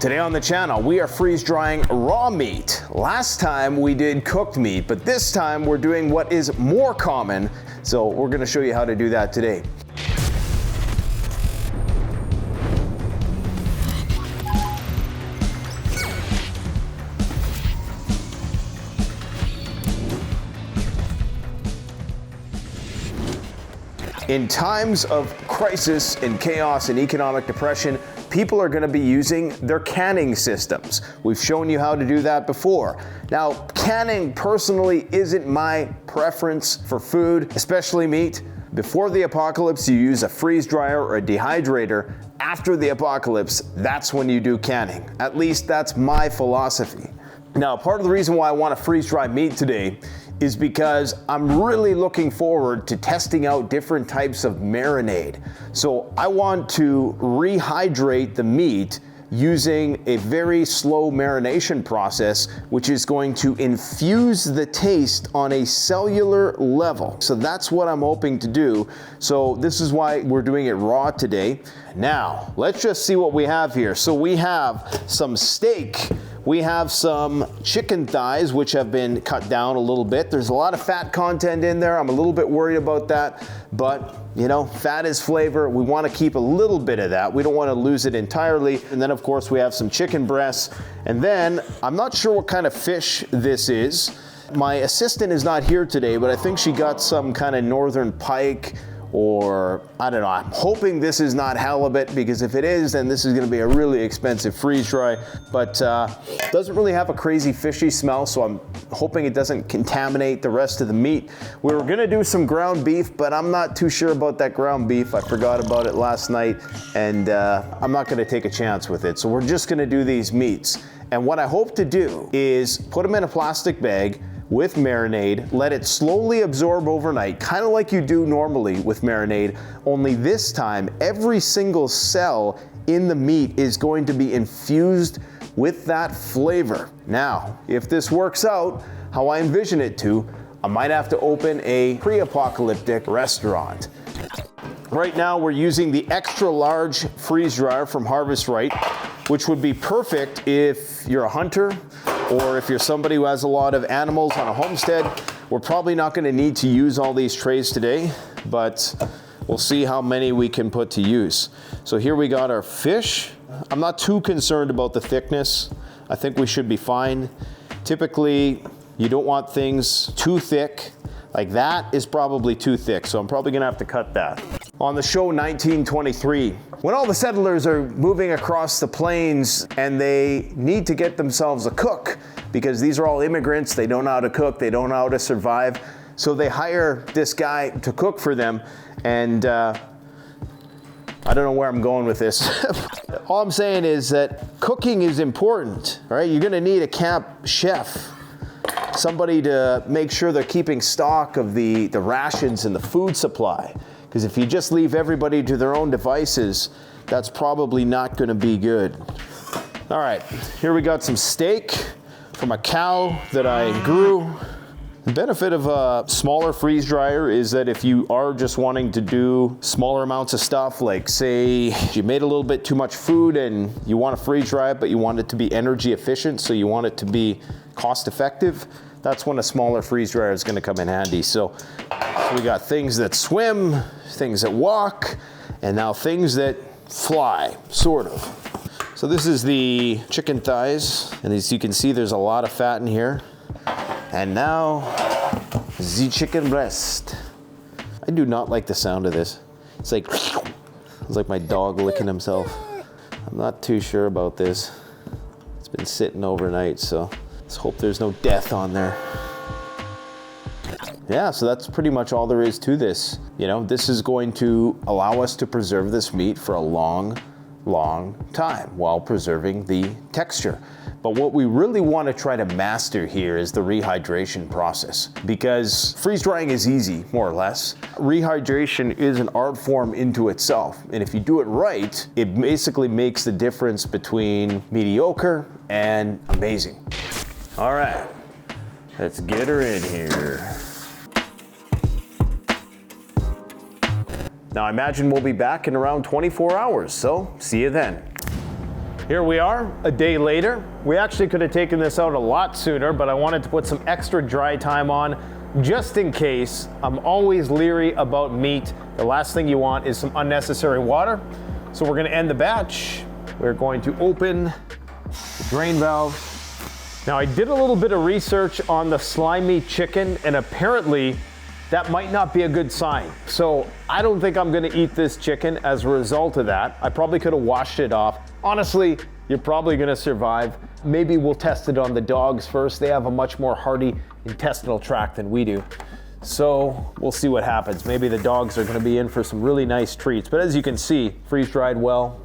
Today on the channel, we are freeze drying raw meat. Last time we did cooked meat, but this time we're doing what is more common. So we're gonna show you how to do that today. In times of crisis and chaos and economic depression, people are going to be using their canning systems. We've shown you how to do that before. Now, canning personally isn't my preference for food, especially meat. Before the apocalypse, you use a freeze dryer or a dehydrator. After the apocalypse, that's when you do canning. At least that's my philosophy. Now, part of the reason why I want to freeze dry meat today is because I'm really looking forward to testing out different types of marinade. So I want to rehydrate the meat using a very slow marination process, which is going to infuse the taste on a cellular level. So that's what I'm hoping to do. So this is why we're doing it raw today. Now, let's just see what we have here. So we have some steak. We have some chicken thighs, which have been cut down a little bit. There's a lot of fat content in there. I'm a little bit worried about that, but you know, fat is flavor. We want to keep a little bit of that. We don't want to lose it entirely. And then of course we have some chicken breasts. And then I'm not sure what kind of fish this is. My assistant is not here today, but I think she got some kind of northern pike, or I don't know. I'm hoping this is not halibut, because if it is, then this is going to be a really expensive freeze dry. But doesn't really have a crazy fishy smell, so I'm hoping it doesn't contaminate the rest of the meat. We were going to do some ground beef, but I'm not too sure about that ground beef. I forgot about it last night, and I'm not going to take a chance with it. So we're just going to do these meats. And what I hope to do is put them in a plastic bag with marinade, let it slowly absorb overnight, kind of like you do normally with marinade, only this time every single cell in the meat is going to be infused with that flavor. Now, if this works out how I envision it to, I might have to open a pre-apocalyptic restaurant. Right now we're using the extra large freeze dryer from Harvest Right, which would be perfect if you're a hunter or if you're somebody who has a lot of animals on a homestead. We're probably not going to need to use all these trays today, but we'll see how many we can put to use. So here we got our fish. I'm not too concerned about the thickness. I think we should be fine. Typically, you don't want things too thick. Like that is probably too thick, so I'm probably gonna have to cut that. On the show 1923, when all the settlers are moving across the plains and they need to get themselves a cook, because these are all immigrants, they don't know how to cook, they don't know how to survive, so they hire this guy to cook for them. And I don't know where I'm going with this. All I'm saying is that cooking is important, right? You're gonna need a camp chef, somebody to make sure they're keeping stock of the rations and the food supply. Because if you just leave everybody to their own devices, that's probably not going to be good. All right, here we got some steak from a cow that I grew. The benefit of a smaller freeze dryer is that if you are just wanting to do smaller amounts of stuff, like say you made a little bit too much food and you want to freeze dry it, but you want it to be energy efficient, so you want it to be cost effective, that's when a smaller freeze dryer is going to come in handy. So we got things that swim, things that walk, and now things that fly, sort of. So this is the chicken thighs, and as you can see, there's a lot of fat in here. And now, the chicken breast. I do not like the sound of this. It's like my dog licking himself. I'm not too sure about this. It's been sitting overnight, so let's hope there's no death on there. Yeah, so that's pretty much all there is to this. You know, this is going to allow us to preserve this meat for a long time while preserving the texture. But what we really want to try to master here is the rehydration process, because freeze drying is easy, more or less. Rehydration is an art form into itself. And if you do it right, it basically makes the difference between mediocre and amazing. All right, let's get her in here. Now I imagine we'll be back in around 24 hours, so see you then. Here we are, a day later. We actually could have taken this out a lot sooner, but I wanted to put some extra dry time on just in case. I'm always leery about meat. The last thing you want is some unnecessary water. So we're gonna end the batch. We're going to open the drain valve. Now I did a little bit of research on the slimy chicken, and apparently that might not be a good sign. So I don't think I'm gonna eat this chicken as a result of that. I probably could have washed it off. Honestly, you're probably gonna survive. Maybe we'll test it on the dogs first. They have a much more hardy intestinal tract than we do. So we'll see what happens. Maybe the dogs are gonna be in for some really nice treats. But as you can see, freeze-dried well,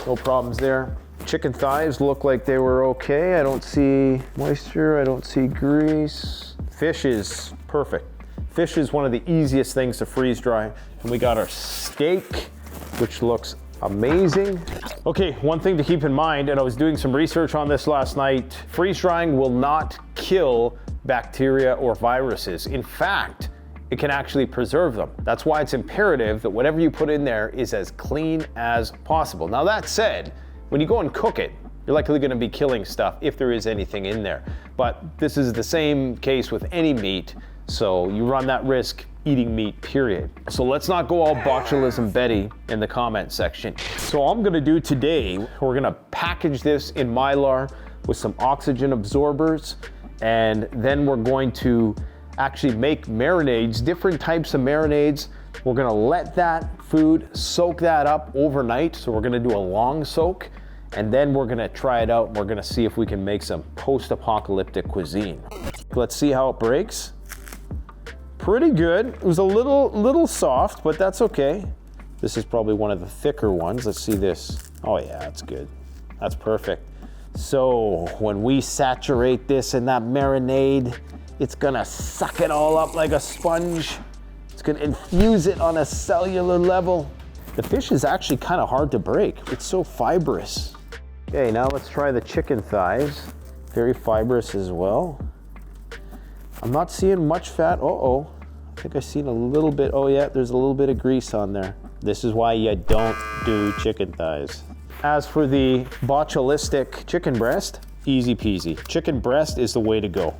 no problems there. Chicken thighs look like they were okay. I don't see moisture, I don't see grease. Fish is perfect. Fish is one of the easiest things to freeze dry. And we got our steak, which looks amazing. Okay, one thing to keep in mind, and I was doing some research on this last night, freeze drying will not kill bacteria or viruses. In fact, it can actually preserve them. That's why it's imperative that whatever you put in there is as clean as possible. Now that said, when you go and cook it, you're likely gonna be killing stuff if there is anything in there. But this is the same case with any meat, so you run that risk eating meat, period. So let's not go all botulism Betty in the comment section. So all I'm gonna do today, we're gonna package this in Mylar with some oxygen absorbers, and then we're going to actually make marinades, different types of marinades. We're gonna let that food soak that up overnight. So we're gonna do a long soak, and then we're gonna try it out, and we're gonna see if we can make some post-apocalyptic cuisine. Let's see how it breaks. Pretty good. It was a little soft, but that's okay. This is probably one of the thicker ones. Let's see this. Oh yeah, that's good. That's perfect. So when we saturate this in that marinade, it's gonna suck it all up like a sponge. It's gonna infuse it on a cellular level. The fish is actually kind of hard to break. It's so fibrous. Okay, now let's try the chicken thighs. Very fibrous as well. I'm not seeing much fat. Uh-oh, I think I've seen a little bit. Oh yeah, there's a little bit of grease on there. This is why you don't do chicken thighs. As for the botulistic chicken breast, easy peasy. Chicken breast is the way to go.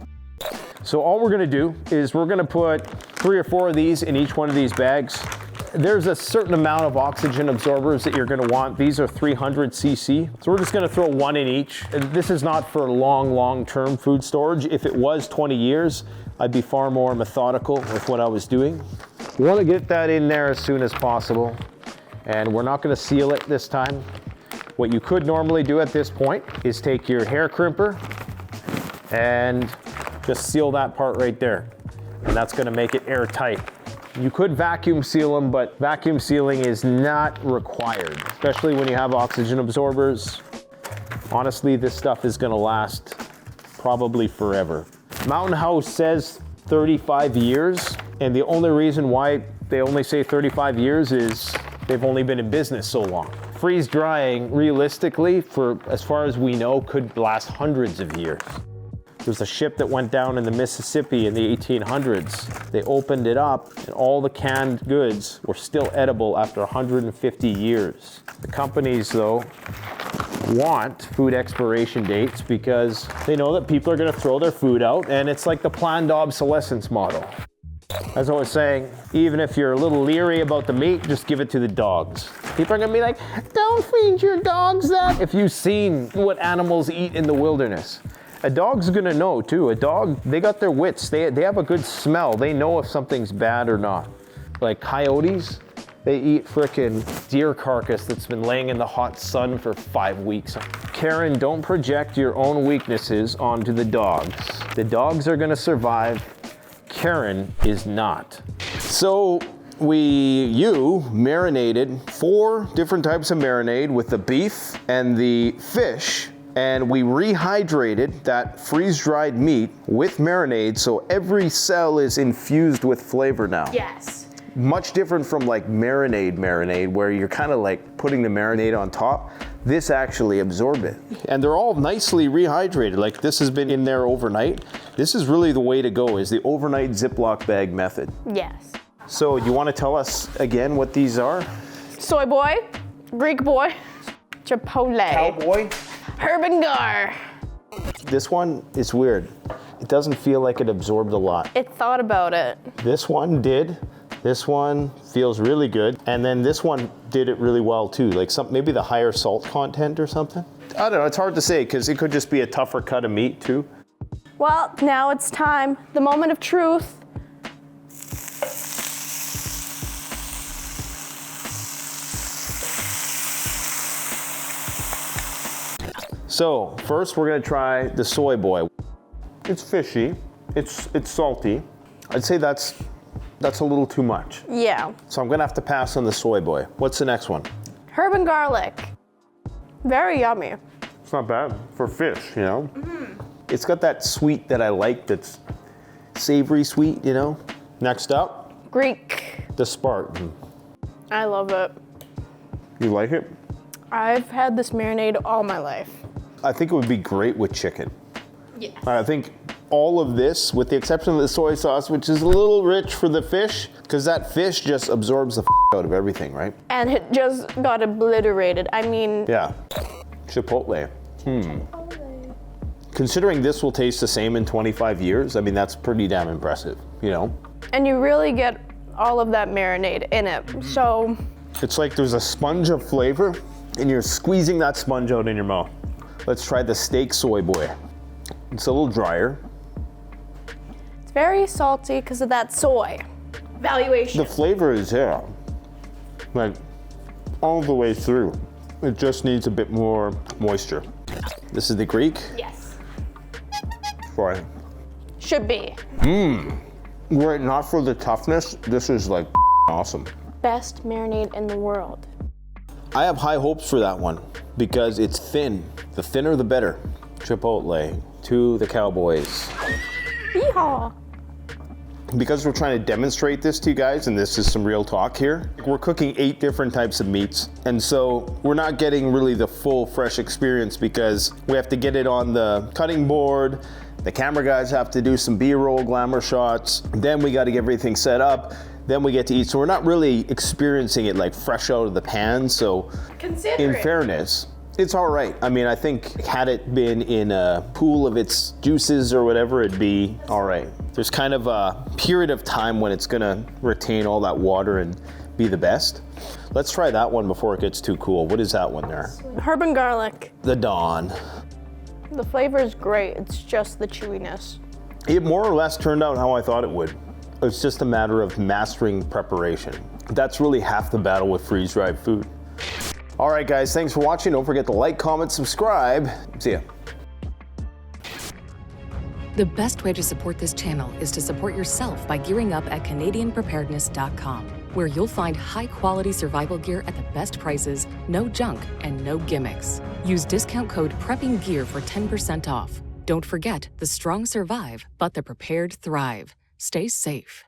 So all we're gonna do is we're gonna put 3 or 4 of these in each one of these bags. There's a certain amount of oxygen absorbers that you're gonna want. These are 300 cc. So we're just gonna throw 1 in each. And this is not for long-term food storage. If it was 20 years, I'd be far more methodical with what I was doing. We wanna get that in there as soon as possible. And we're not gonna seal it this time. What you could normally do at this point is take your hair crimper and just seal that part right there. And that's gonna make it airtight. You could vacuum seal them, but vacuum sealing is not required, especially when you have oxygen absorbers. Honestly, this stuff is gonna last probably forever. Mountain House says 35 years, and the only reason why they only say 35 years is they've only been in business so long. Freeze drying, realistically, for as far as we know, could last hundreds of years. There's a ship that went down in the Mississippi in the 1800s. They opened it up, and all the canned goods were still edible after 150 years. The companies, though, want food expiration dates because they know that people are gonna throw their food out, and it's like the planned obsolescence model. As I was saying, even if you're a little leery about the meat, just give it to the dogs. People are gonna be like, don't feed your dogs that. If you've seen what animals eat in the wilderness, a dog's gonna know too. A dog, they got their wits. They have a good smell. They know if something's bad or not. Like coyotes, they eat frickin' deer carcass that's been laying in the hot sun for 5 weeks. Karen, don't project your own weaknesses onto the dogs. The dogs are gonna survive. Karen is not. So you marinated 4 different types of marinade with the beef and the fish, and we rehydrated that freeze-dried meat with marinade, so every cell is infused with flavor now. Yes. Much different from like marinade, where you're kind of like putting the marinade on top. This actually absorbed it. And they're all nicely rehydrated. Like this has been in there overnight. This is really the way to go, is the overnight Ziploc bag method. Yes. So you want to tell us again what these are? Soy boy, Greek boy, Chipotle. Cowboy? Herb and Gar. This one is weird. It doesn't feel like it absorbed a lot. It thought about it. This one did. This one feels really good. And then this one did it really well too. Like maybe the higher salt content or something. I don't know, it's hard to say because it could just be a tougher cut of meat too. Well, now it's time. The moment of truth. So first we're gonna try the soy boy. It's fishy, it's salty. I'd say that's a little too much. Yeah. So I'm gonna have to pass on the soy boy. What's the next one? Herb and garlic. Very yummy. It's not bad for fish, you know? Mm-hmm. It's got that sweet that I like, that's savory sweet, you know? Next up. Greek. The Spartan. I love it. You like it? I've had this marinade all my life. I think it would be great with chicken. Yeah. I think all of this, with the exception of the soy sauce, which is a little rich for the fish, because that fish just absorbs the out of everything, right? And it just got obliterated. I mean... Yeah. Chipotle. Considering this will taste the same in 25 years, I mean, that's pretty damn impressive, you know? And you really get all of that marinade in it, so... It's like there's a sponge of flavor, and you're squeezing that sponge out in your mouth. Let's try the steak soy boy. It's a little drier. It's very salty because of that soy. Valuation. The flavor is there, like all the way through. It just needs a bit more moisture. This is the Greek? Yes. Try it. Should be. Were it not for the toughness, this is like awesome. Best marinade in the world. I have high hopes for that one because it's thin. The thinner, the better. Chipotle to the Cowboys. Yeehaw. Because we're trying to demonstrate this to you guys, and this is some real talk here, we're cooking 8 different types of meats. And so we're not getting really the full fresh experience because we have to get it on the cutting board. The camera guys have to do some B-roll glamour shots. Then we got to get everything set up. Then we get to eat. So we're not really experiencing it like fresh out of the pan. So in fairness, it's all right. I mean, I think had it been in a pool of its juices or whatever, it'd be all right. There's kind of a period of time when it's gonna retain all that water and be the best. Let's try that one before it gets too cool. What is that one there? Herb and garlic. The Dawn. The flavor is great. It's just the chewiness. It more or less turned out how I thought it would. It's just a matter of mastering preparation. That's really half the battle with freeze-dried food. All right, guys, thanks for watching. Don't forget to like, comment, subscribe. See ya. The best way to support this channel is to support yourself by gearing up at CanadianPreparedness.com, where you'll find high-quality survival gear at the best prices, no junk, and no gimmicks. Use discount code PREPPINGGEAR for 10% off. Don't forget, the strong survive, but the prepared thrive. Stay safe.